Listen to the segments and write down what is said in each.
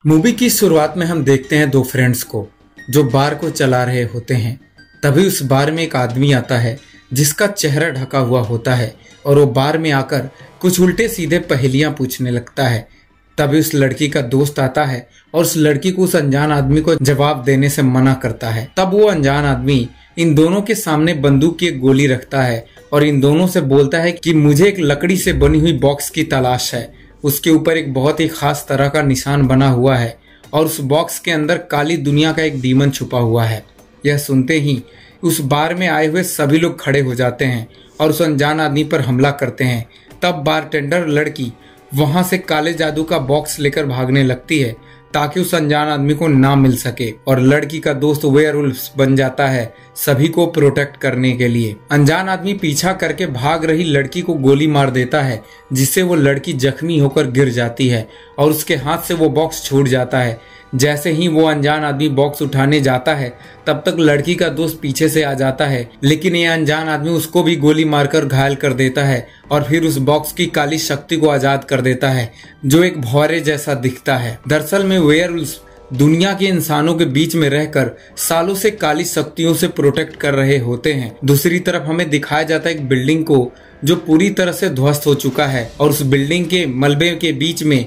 Movie की शुरुआत में हम देखते हैं दो फ्रेंड्स को जो बार को चला रहे होते हैं। तभी उस बार में एक आदमी आता है जिसका चेहरा ढका हुआ होता है और वो बार में आकर कुछ उल्टे सीधे पहेलियां पूछने लगता है। तभी उस लड़की का दोस्त आता है और उस लड़की को उस अनजान आदमी को जवाब देने से मना करता है। तब वो अनजान आदमी इन दोनों के सामने बंदूक की एक गोली रखता है और इन दोनों से बोलता है कि मुझे एक लकड़ी से बनी हुई बॉक्स की तलाश है। उसके ऊपर एक बहुत ही खास तरह का निशान बना हुआ है और उस बॉक्स के अंदर काली दुनिया का एक डीमन छुपा हुआ है। यह सुनते ही उस बार में आए हुए सभी लोग खड़े हो जाते हैं और उस अनजान आदमी पर हमला करते हैं। तब बारटेंडर लड़की वहां से काले जादू का बॉक्स लेकर भागने लगती है ताकि उस अनजान आदमी को ना मिल सके और लड़की का दोस्त वेयरवुल्फ बन जाता है सभी को प्रोटेक्ट करने के लिए। अनजान आदमी पीछा करके भाग रही लड़की को गोली मार देता है जिससे वो लड़की जख्मी होकर गिर जाती है और उसके हाथ से वो बॉक्स छूट जाता है। जैसे ही वो अनजान आदमी बॉक्स उठाने जाता है तब तक लड़की का दोस्त पीछे से आ जाता है, लेकिन ये अनजान आदमी उसको भी गोली मारकर घायल कर देता है और फिर उस बॉक्स की काली शक्ति को आजाद कर देता है जो एक भौरे जैसा दिखता है। दरअसल में वेयरवुल्फ दुनिया के इंसानों के बीच में रहकर सालों से काली शक्तियों से प्रोटेक्ट कर रहे होते हैं। दूसरी तरफ हमें दिखाया जाता है एक बिल्डिंग को जो पूरी तरह से ध्वस्त हो चुका है और उस बिल्डिंग के मलबे के बीच में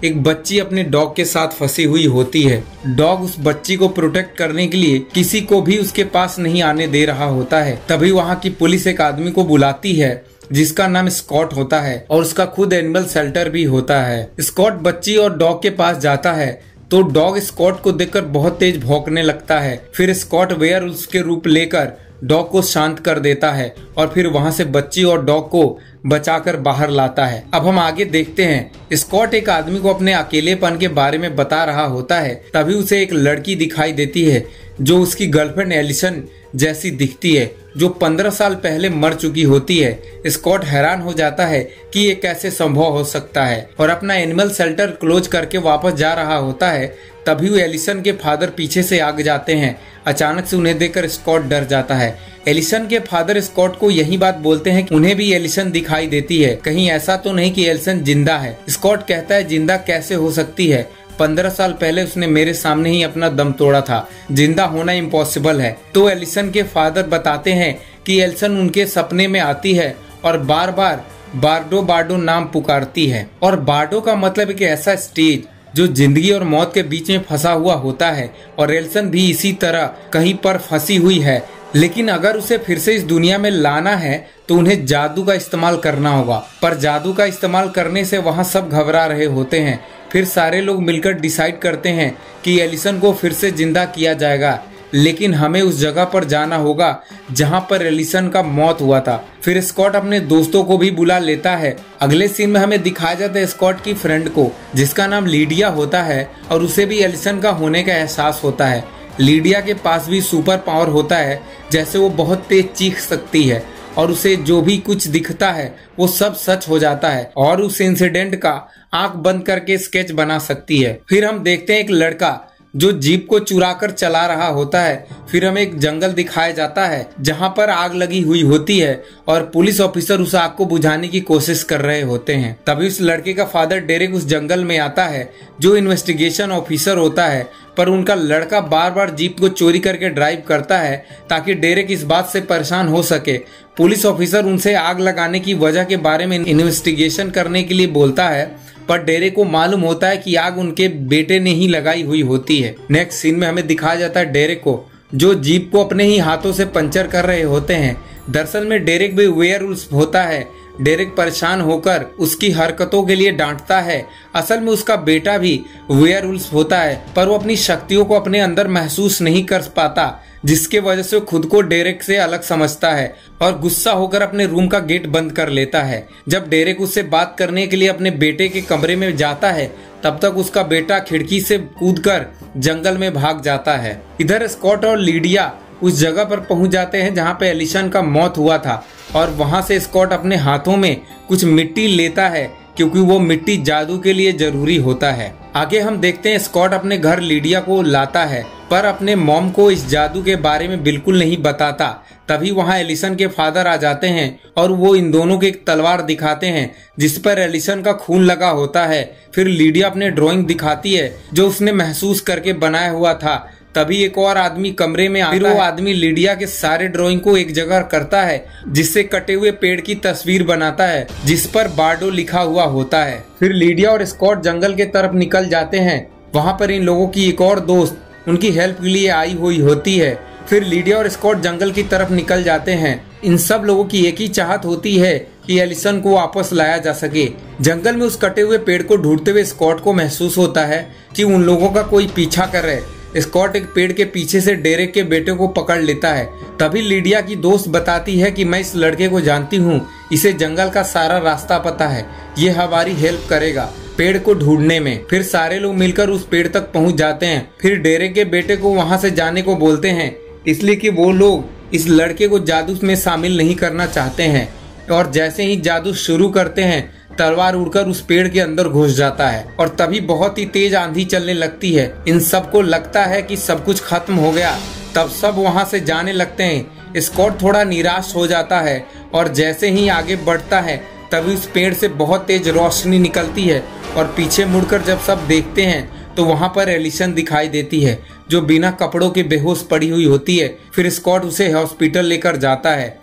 एक बच्ची अपने डॉग के साथ फंसी हुई होती है। डॉग उस बच्ची को प्रोटेक्ट करने के लिए किसी को भी उसके पास नहीं आने दे रहा होता है। तभी वहाँ की पुलिस एक आदमी को बुलाती है जिसका नाम स्कॉट होता है और उसका खुद एनिमल शेल्टर भी होता है। स्कॉट बच्ची और डॉग के पास जाता है तो डॉग स्कॉट को देखकर बहुत तेज भौंकने लगता है। फिर स्कॉट वेयरवुल्फ के रूप लेकर डॉग को शांत कर देता है और फिर वहां से बच्ची और डॉग को बचाकर बाहर लाता है। अब हम आगे देखते हैं स्कॉट एक आदमी को अपने अकेलेपन के बारे में बता रहा होता है। तभी उसे एक लड़की दिखाई देती है जो उसकी गर्लफ्रेंड एलिसन जैसी दिखती है जो 15 साल पहले मर चुकी होती है। स्कॉट हैरान हो जाता है कि ये कैसे संभव हो सकता है और अपना एनिमल शेल्टर क्लोज करके वापस जा रहा होता है। तभी वो एलिसन के फादर पीछे से आग जाते हैं। अचानक से उन्हें देखकर स्कॉट डर जाता है। एलिसन के फादर स्कॉट को यही बात बोलते हैं कि उन्हें भी एलिसन दिखाई देती है, कहीं ऐसा तो नहीं कि एलिसन जिंदा है। स्कॉट कहता है जिंदा कैसे हो सकती है, 15 साल पहले उसने मेरे सामने ही अपना दम तोड़ा था, जिंदा होना इम्पॉसिबल है। तो एलिसन के फादर बताते हैं कि एलिसन उनके सपने में आती है और बार बार बार्डो बार्डो नाम पुकारती है और बार्डो का मतलब एक ऐसा स्टेज जो जिंदगी और मौत के बीच में फंसा हुआ होता है और एलिसन भी इसी तरह कहीं पर फंसी हुई है। लेकिन अगर उसे फिर से इस दुनिया में लाना है तो उन्हें जादू का इस्तेमाल करना होगा, पर जादू का इस्तेमाल करने से वहाँ सब घबरा रहे होते हैं। फिर सारे लोग मिलकर डिसाइड करते हैं कि एलिसन को फिर से जिंदा किया जाएगा, लेकिन हमें उस जगह पर जाना होगा जहां पर एलिसन का मौत हुआ था। फिर स्कॉट अपने दोस्तों को भी बुला लेता है। अगले सीन में हमें दिखाया जाता है स्कॉट की फ्रेंड को जिसका नाम लीडिया होता है और उसे भी एलिसन का होने का एहसास होता है। लीडिया के पास भी सुपर पावर होता है, जैसे वो बहुत तेज चीख सकती है और उसे जो भी कुछ दिखता है वो सब सच हो जाता है और उस इंसिडेंट का आंख बंद करके स्केच बना सकती है। फिर हम देखते हैं एक लड़का जो जीप को चुरा कर चला रहा होता है। फिर हमें एक जंगल दिखाया जाता है जहां पर आग लगी हुई होती है और पुलिस ऑफिसर उस आग को बुझाने की कोशिश कर रहे होते हैं। तभी उस लड़के का फादर डेरेक उस जंगल में आता है जो इन्वेस्टिगेशन ऑफिसर होता है, पर उनका लड़का बार बार जीप को चोरी करके ड्राइव करता है ताकि डेरेक इस बात से परेशान हो सके। पुलिस ऑफिसर उनसे आग लगाने की वजह के बारे में इन्वेस्टिगेशन करने के लिए बोलता है, पर डेरेक को मालूम होता है कि आग उनके बेटे ने ही लगाई हुई होती है। नेक्स्ट सीन में हमें दिखाया जाता है डेरेक को जो जीप को अपने ही हाथों से पंचर कर रहे होते हैं। दरअसल में डेरेक भी वेयरवुल्फ होता है। डेरेक परेशान होकर उसकी हरकतों के लिए डांटता है। असल में उसका बेटा भी वेयरवुल्फ होता है, पर वो अपनी शक्तियों को अपने अंदर महसूस नहीं कर पाता, जिसके वजह से खुद को डेरेक से अलग समझता है और गुस्सा होकर अपने रूम का गेट बंद कर लेता है। जब डेरेक उससे बात करने के लिए अपने बेटे के कमरे में जाता है तब तक उसका बेटा खिड़की से कूदकर जंगल में भाग जाता है। इधर स्कॉट और लीडिया उस जगह पर पहुंच जाते हैं जहां पे एलिसन का मौत हुआ था और वहां से स्कॉट अपने हाथों में कुछ मिट्टी लेता है क्योंकि वो मिट्टी जादू के लिए जरूरी होता है। आगे हम देखते हैं स्कॉट अपने घर लीडिया को लाता है पर अपने मॉम को इस जादू के बारे में बिल्कुल नहीं बताता तभी वहां एलिसन के फादर आ जाते हैं और वो इन दोनों को एक तलवार दिखाते हैं जिस पर एलिसन का खून लगा होता है। फिर लीडिया अपने ड्राइंग दिखाती है जो उसने महसूस करके बनाया हुआ था। तभी एक और आदमी कमरे में आता है। फिर वो आदमी लीडिया के सारे ड्राइंग को एक जगह करता है जिससे कटे हुए पेड़ की तस्वीर बनाता है जिस पर बार्डो लिखा हुआ होता है। फिर लीडिया और स्कॉट जंगल के तरफ निकल जाते हैं। वहां पर इन लोगों की एक और दोस्त उनकी हेल्प के लिए आई हुई होती है। फिर लीडिया और स्कॉट जंगल की तरफ निकल जाते हैं। इन सब लोगों की एक ही चाहत होती है कि एलिसन को वापस लाया जा सके। जंगल में उस कटे हुए पेड़ को ढूंढते हुए स्कॉट को महसूस होता है कि उन लोगों का कोई पीछा कर रहा है। स्कॉट एक पेड़ के पीछे से डेरेक के बेटे को पकड़ लेता है। तभी लीडिया की दोस्त बताती है कि मैं इस लड़के को जानती हूँ, इसे जंगल का सारा रास्ता पता है, ये हमारी हेल्प करेगा पेड़ को ढूंढने में। फिर सारे लोग मिलकर उस पेड़ तक पहुंच जाते हैं। फिर डेरेक के बेटे को वहां से जाने को बोलते हैं इसलिए कि वो लोग इस लड़के को जादू में शामिल नहीं करना चाहते हैं। और जैसे ही जादू शुरू करते हैं तलवार उड़कर उस पेड़ के अंदर घुस जाता है और तभी बहुत ही तेज आंधी चलने लगती है। इन सबको लगता है कि सब कुछ खत्म हो गया। तब सब वहां से जाने लगते हैं। स्कॉट थोड़ा निराश हो जाता है और जैसे ही आगे बढ़ता है तभी उस पेड़ से बहुत तेज रोशनी निकलती है और पीछे मुड़कर जब सब देखते हैं तो वहां पर एलिसन दिखाई देती है जो बिना कपड़ों के बेहोश पड़ी हुई होती है। फिर स्कॉट उसे हॉस्पिटल लेकर जाता है।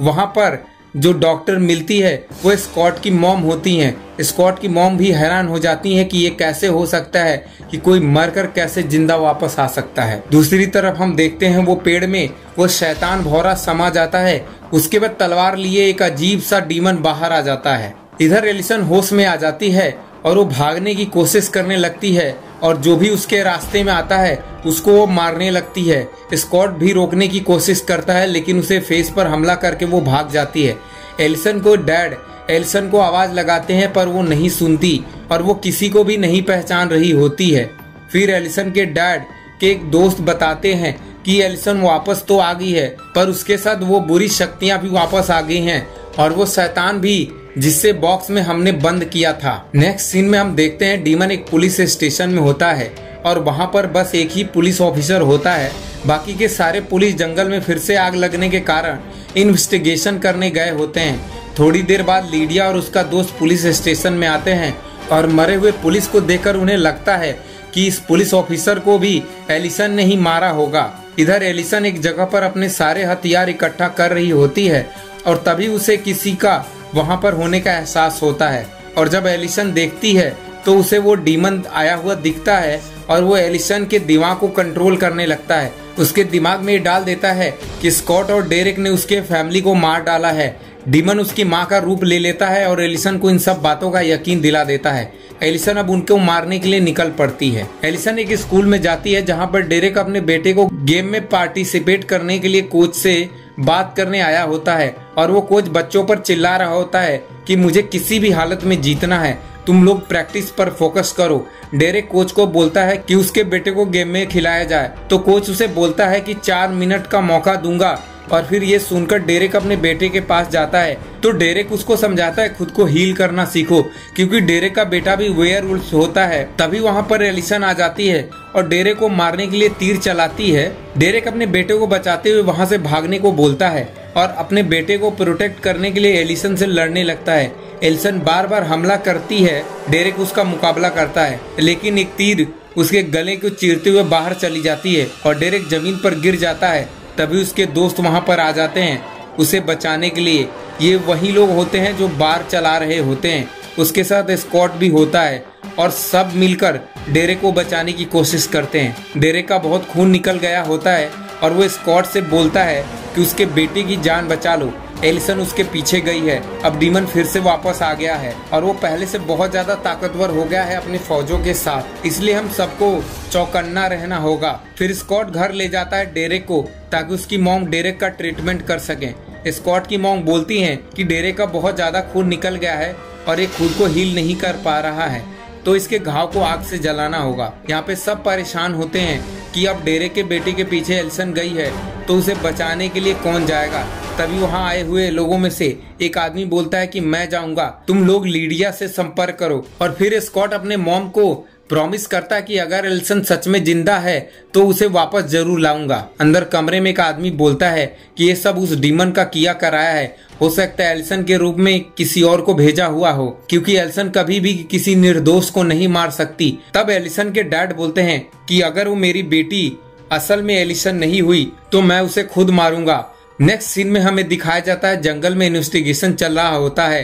वहां पर जो डॉक्टर मिलती है वो स्कॉट की मॉम होती हैं। स्कॉट की मॉम भी हैरान हो जाती है कि ये कैसे हो सकता है कि कोई मरकर कैसे जिंदा वापस आ सकता है। दूसरी तरफ हम देखते हैं वो पेड़ में वो शैतान भौरा समा जाता है। उसके बाद तलवार लिए एक अजीब सा डीमन बाहर आ जाता है। इधर एलिसन होश में आ जाती है और वो भागने की कोशिश करने लगती है और जो भी उसके रास्ते में आता है उसको वो मारने लगती है। स्कॉट भी रोकने की कोशिश करता है लेकिन उसे फेस पर हमला करके वो भाग जाती है। एलिसन को आवाज लगाते हैं पर वो नहीं सुनती और वो किसी को भी नहीं पहचान रही होती है। फिर एलिसन के डैड के एक दोस्त बताते हैं कि एलिसन वापस तो आ गई है पर उसके साथ वो बुरी शक्तियां भी वापस आ गई हैं और वो शैतान भी जिससे बॉक्स में हमने बंद किया था। नेक्स्ट सीन में हम देखते हैं डीमन एक पुलिस स्टेशन में होता है और वहां पर बस एक ही पुलिस ऑफिसर होता है। बाकी के सारे पुलिस जंगल में फिर से आग लगने के कारण इन्वेस्टिगेशन करने गए होते हैं। थोड़ी देर बाद लीडिया और उसका दोस्त पुलिस स्टेशन में आते हैं और मरे हुए पुलिस को देखकर उन्हें लगता है कि इस पुलिस ऑफिसर को भी एलिसन ने ही मारा होगा। इधर एलिसन एक जगह पर अपने सारे हथियार इकट्ठा कर रही होती है और तभी उसे किसी का वहां पर होने का एहसास होता है और जब एलिसन देखती है तो उसे वो डीमन आया हुआ दिखता है और वो एलिसन के दिमाग को कंट्रोल करने लगता है। उसके दिमाग में ये डाल देता है कि स्कॉट और डेरेक ने उसके फैमिली को मार डाला है। डीमन उसकी माँ का रूप ले लेता है और एलिसन को इन सब बातों का यकीन दिला देता है। एलिसन अब उनको मारने के लिए निकल पड़ती है। एलिसन एक स्कूल में जाती है जहाँ पर डेरेक अपने बेटे को गेम में पार्टिसिपेट करने के लिए कोच से बात करने आया होता है और वो कोच बच्चों पर चिल्ला रहा होता है कि मुझे किसी भी हालत में जीतना है, तुम लोग प्रैक्टिस पर फोकस करो। डेरेक कोच को बोलता है कि उसके बेटे को गेम में खिलाया जाए तो कोच उसे बोलता है कि 4 मिनट का मौका दूंगा और फिर ये सुनकर डेरेक अपने बेटे के पास जाता है तो डेरेक उसको समझाता है खुद को हील करना सीखो क्योंकि डेरेक का बेटा भी वेयरवुल्फ होता है। तभी वहाँ पर एलिसन आ जाती है और डेरेक को मारने के लिए तीर चलाती है। डेरेक अपने बेटे को बचाते हुए वहाँ से भागने को बोलता है और अपने बेटे को प्रोटेक्ट करने के लिए एलिसन से लड़ने लगता है। एलिसन बार बार हमला करती है, डेरेक उसका मुकाबला करता है लेकिन एक तीर उसके गले को चीरते हुए बाहर चली जाती है और डेरेक जमीन पर गिर जाता है। तभी उसके दोस्त वहां पर आ जाते हैं उसे बचाने के लिए। ये वही लोग होते हैं जो बार चला रहे होते हैं। उसके साथ स्कॉट भी होता है और सब मिलकर डेरेक को बचाने की कोशिश करते हैं। डेरेक का बहुत खून निकल गया होता है और वो स्कॉट से बोलता है कि उसके बेटे की जान बचा लो। एलिसन उसके पीछे गई है। अब डीमन फिर से वापस आ गया है और वो पहले से बहुत ज्यादा ताकतवर हो गया है अपने फौजों के साथ, इसलिए हम सबको चौकन्ना रहना होगा। फिर स्कॉट घर ले जाता है डेरेक को ताकि उसकी मॉम डेरेक का ट्रीटमेंट कर सके। स्कॉट की मॉम बोलती है कि डेरेक का बहुत ज्यादा खून निकल गया है और ये खुद को हील नहीं कर पा रहा है तो इसके घाव को आग से जलाना होगा। यहाँ पे सब परेशान होते हैं कि अब डेरेक के बेटे के पीछे एलिसन गई है तो उसे बचाने के लिए कौन जाएगा। तभी वहाँ आए हुए लोगों में से एक आदमी बोलता है कि मैं जाऊंगा, तुम लोग लीडिया से संपर्क करो। और फिर स्कॉट अपने मॉम को प्रॉमिस करता है कि अगर एलिसन सच में जिंदा है तो उसे वापस जरूर लाऊंगा। अंदर कमरे में एक आदमी बोलता है कि ये सब उस डीमन का किया कराया है, हो सकता है एलिसन के रूप में किसी और को भेजा हुआ हो, क्योंकि एलिसन कभी भी किसी निर्दोष को नहीं मार सकती। तब एलिसन के डैड बोलते हैं कि अगर वो मेरी बेटी असल में एलिसन नहीं हुई तो मैं उसे खुद मारूंगा। नेक्स्ट सीन में हमें दिखाया जाता है जंगल में इन्वेस्टिगेशन चल रहा होता है,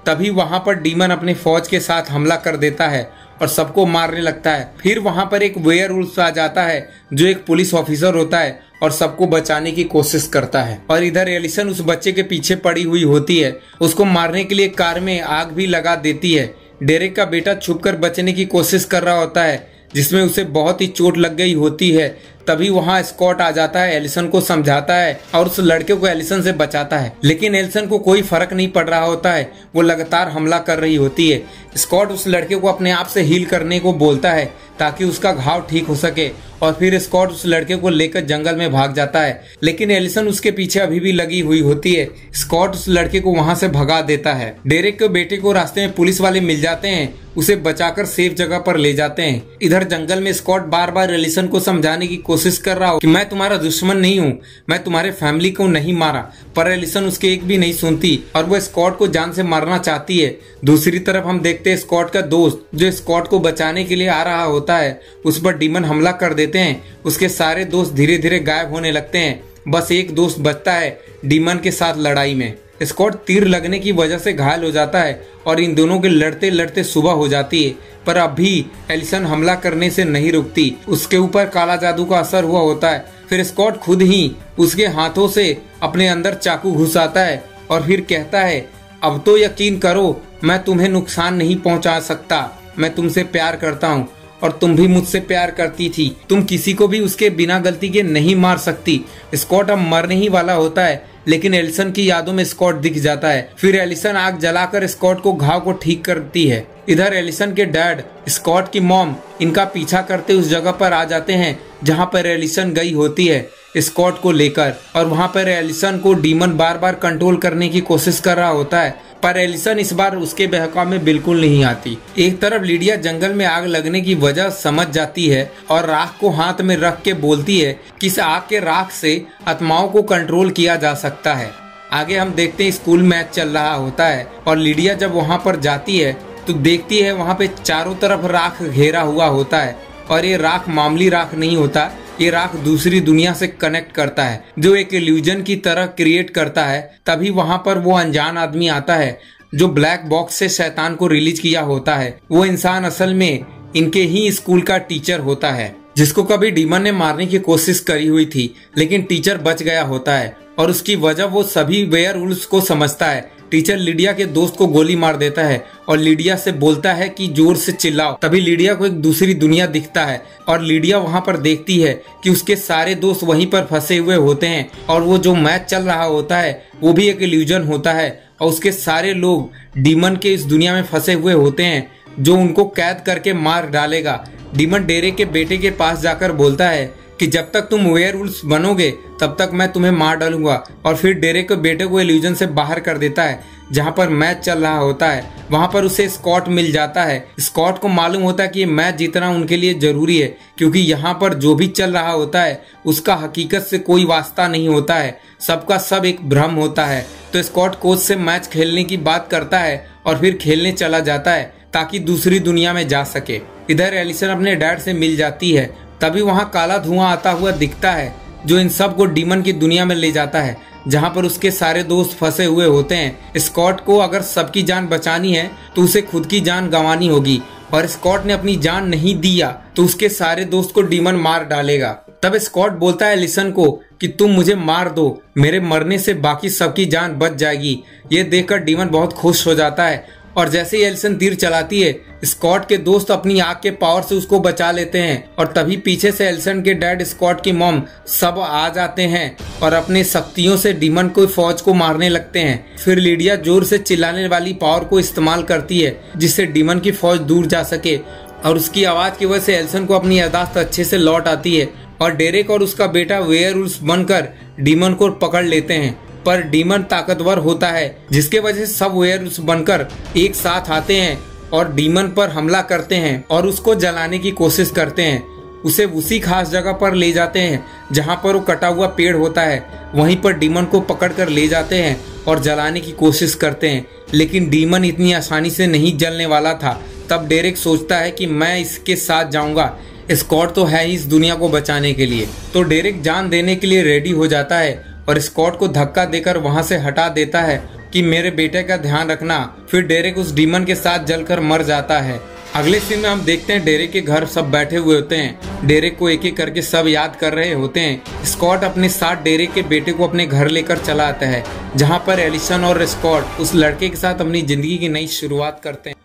तभी वहां पर डीमन अपने फौज के साथ हमला कर देता है और सबको मारने लगता है। फिर वहां पर एक वेयरवुल्फ आ जाता है जो एक पुलिस ऑफिसर होता है और सबको बचाने की कोशिश करता है। और इधर एलिसन उस बच्चे के पीछे पड़ी हुई होती है, उसको मारने के लिए कार में आग भी लगा देती है। डेरेक का बेटा छुपकर बचने की कोशिश कर रहा होता है जिसमें उसे बहुत ही चोट लग गई होती है। तभी वहां स्कॉट आ जाता है, एलिसन को समझाता है और उस लड़के को एलिसन से बचाता है, लेकिन एलिसन को कोई फर्क नहीं पड़ रहा होता है, वो लगातार हमला कर रही होती है। स्कॉट उस लड़के को अपने आप से हील करने को बोलता है ताकि उसका घाव ठीक हो सके और फिर स्कॉट उस लड़के को लेकर जंगल में भाग जाता है, लेकिन एलिसन उसके पीछे अभी भी लगी हुई होती है। स्कॉट उस लड़के को वहां से भगा देता है। डेरेक के बेटे को रास्ते में पुलिस वाले मिल जाते हैं, उसे बचाकर सेफ जगह पर ले जाते हैं। इधर जंगल में स्कॉट बार बार एलिसन को समझाने की कोशिश कर रहा हो कि मैं तुम्हारा दुश्मन नहीं हूँ, मैं तुम्हारे फैमिली को नहीं मारा, पर एलिसन उसके एक भी नहीं सुनती और वो स्कॉट को जान से मारना चाहती है। दूसरी तरफ हम देखते हैं स्कॉट का दोस्त जो स्कॉट को बचाने के लिए आ रहा होता है, उस पर डीमन हमला कर देते हैं। उसके सारे दोस्त धीरे धीरे गायब होने लगते हैं, बस एक दोस्त बचता है डीमन के साथ लड़ाई में। स्कॉट तीर लगने की वजह से घायल हो जाता है और इन दोनों के लड़ते लड़ते सुबह हो जाती है, पर अब भी एलिसन हमला करने से नहीं रुकती। उसके ऊपर काला जादू का असर हुआ होता है। फिर स्कॉट खुद ही उसके हाथों से अपने अंदर चाकू घुसाता है और फिर कहता है, अब तो यकीन करो मैं तुम्हें नुकसान नहीं पहुंचा सकता, मैं तुमसे प्यार करता हूँ और तुम भी मुझसे प्यार करती थी, तुम किसी को भी उसके बिना गलती के नहीं मार सकती। स्कॉट अब मरने ही वाला होता है, लेकिन एलिसन की यादों में स्कॉट दिख जाता है। फिर एलिसन आग जलाकर स्कॉट को घाव को ठीक करती है। इधर एलिसन के डैड, स्कॉट की मॉम इनका पीछा करते उस जगह पर आ जाते हैं जहां पर एलिसन गई होती है स्कॉट को लेकर, और वहां पर एलिसन को डीमन बार बार कंट्रोल करने की कोशिश कर रहा होता है, पर एलिसन इस बार उसके बहकाव में बिल्कुल नहीं आती। एक तरफ लिडिया जंगल में आग लगने की वजह समझ जाती है और राख को हाथ में रख के बोलती है कि इस आग के राख से आत्माओं को कंट्रोल किया जा सकता है। आगे हम देखते हैं स्कूल मैच चल रहा होता है और लिडिया जब वहां पर जाती है तो देखती है वहां पे चारों तरफ राख घेरा हुआ होता है, और ये राख मामूली राख नहीं होता, ये राख दूसरी दुनिया से कनेक्ट करता है, जो एक इल्यूजन की तरह क्रिएट करता है। तभी वहां पर वो अनजान आदमी आता है जो ब्लैक बॉक्स से शैतान को रिलीज किया होता है। वो इंसान असल में इनके ही स्कूल का टीचर होता है, जिसको कभी डीमन ने मारने की कोशिश करी हुई थी, लेकिन टीचर बच गया होता है और उसकी वजह वो सभी वेयरवुल्व्स को समझता है। टीचर लिडिया के दोस्त को गोली मार देता है और लिडिया से बोलता है कि जोर से चिल्लाओ। तभी लिडिया को एक दूसरी दुनिया दिखता है और लिडिया वहां पर देखती है कि उसके सारे दोस्त वहीं पर फंसे हुए होते हैं और वो जो मैच चल रहा होता है वो भी एक इल्यूजन होता है और उसके सारे लोग डीमन के इस दुनिया में फंसे हुए होते हैं जो उनको कैद करके मार डालेगा। डीमन डेरेक के बेटे के पास जाकर बोलता है कि जब तक तुम वेयरवुल्व्स बनोगे तब तक मैं तुम्हें मार डालूंगा, और फिर डेरेक के बेटे को इल्यूजन से बाहर कर देता है। जहां पर मैच चल रहा होता है वहां पर उसे स्कॉट मिल जाता है। स्कॉट को मालूम होता है कि ये मैच जीतना उनके लिए जरूरी है, क्योंकि यहाँ पर जो भी चल रहा होता है उसका हकीकत से कोई वास्ता नहीं होता है, सबका सब एक भ्रम होता है। तो स्कॉट कोच से मैच खेलने की बात करता है और फिर खेलने चला जाता है ताकि दूसरी दुनिया में जा सके। इधर एलिसन अपने डैड से मिल जाती है, तभी वहां काला धुआं आता हुआ दिखता है जो इन सब को डीमन की दुनिया में ले जाता है, जहां पर उसके सारे दोस्त फंसे हुए होते हैं। स्कॉट को अगर सबकी जान बचानी है तो उसे खुद की जान गंवानी होगी, और स्कॉट ने अपनी जान नहीं दिया तो उसके सारे दोस्त को डीमन मार डालेगा। तब स्कॉट बोलता है एलिसन को कि तुम मुझे मार दो, मेरे मरने से बाकी सबकी जान बच जाएगी। ये देखकर डीमन बहुत खुश हो जाता है, और जैसे ही एलिसन तीर चलाती है स्कॉट के दोस्त अपनी आग के पावर से उसको बचा लेते हैं, और तभी पीछे से एलिसन के डैड, स्कॉट की मॉम सब आ जाते हैं और अपने शक्तियों से डीमन को फौज को मारने लगते हैं। फिर लिडिया जोर से चिल्लाने वाली पावर को इस्तेमाल करती है जिससे डीमन की फौज दूर जा सके, और उसकी आवाज की वजह से एलिसन को अपनी याददाश्त अच्छे से लौट आती है और डेरेक और उसका बेटा वेयरवुल्व्स बनकर डीमन को पकड़ लेते हैं। पर डीमन ताकतवर होता है जिसके वजह से सब वेयरवुल्व्स बनकर एक साथ आते हैं और डीमन पर हमला करते हैं और उसको जलाने की कोशिश करते हैं। उसे उसी खास जगह पर ले जाते हैं जहां पर वो कटा हुआ पेड़ होता है। वहीं पर डीमन को पकड़कर ले जाते हैं और जलाने की कोशिश करते हैं, लेकिन डीमन इतनी आसानी से नहीं जलने वाला था। तब डेरेक सोचता है कि मैं इसके साथ जाऊंगा, स्कॉट तो है ही इस दुनिया को बचाने के लिए। तो डेरेक जान देने के लिए रेडी हो जाता है और स्कॉट को धक्का देकर वहां से हटा देता है कि मेरे बेटे का ध्यान रखना। फिर डेरेक उस डीमन के साथ जलकर मर जाता है। अगले सीन में हम देखते हैं डेरेक के घर सब बैठे हुए होते हैं। डेरेक को एक एक करके सब याद कर रहे होते हैं। स्कॉट अपने साथ डेरेक के बेटे को अपने घर लेकर चला आता है, जहां पर एलिसन और स्कॉट उस लड़के के साथ अपनी जिंदगी की नई शुरुआत करते हैं।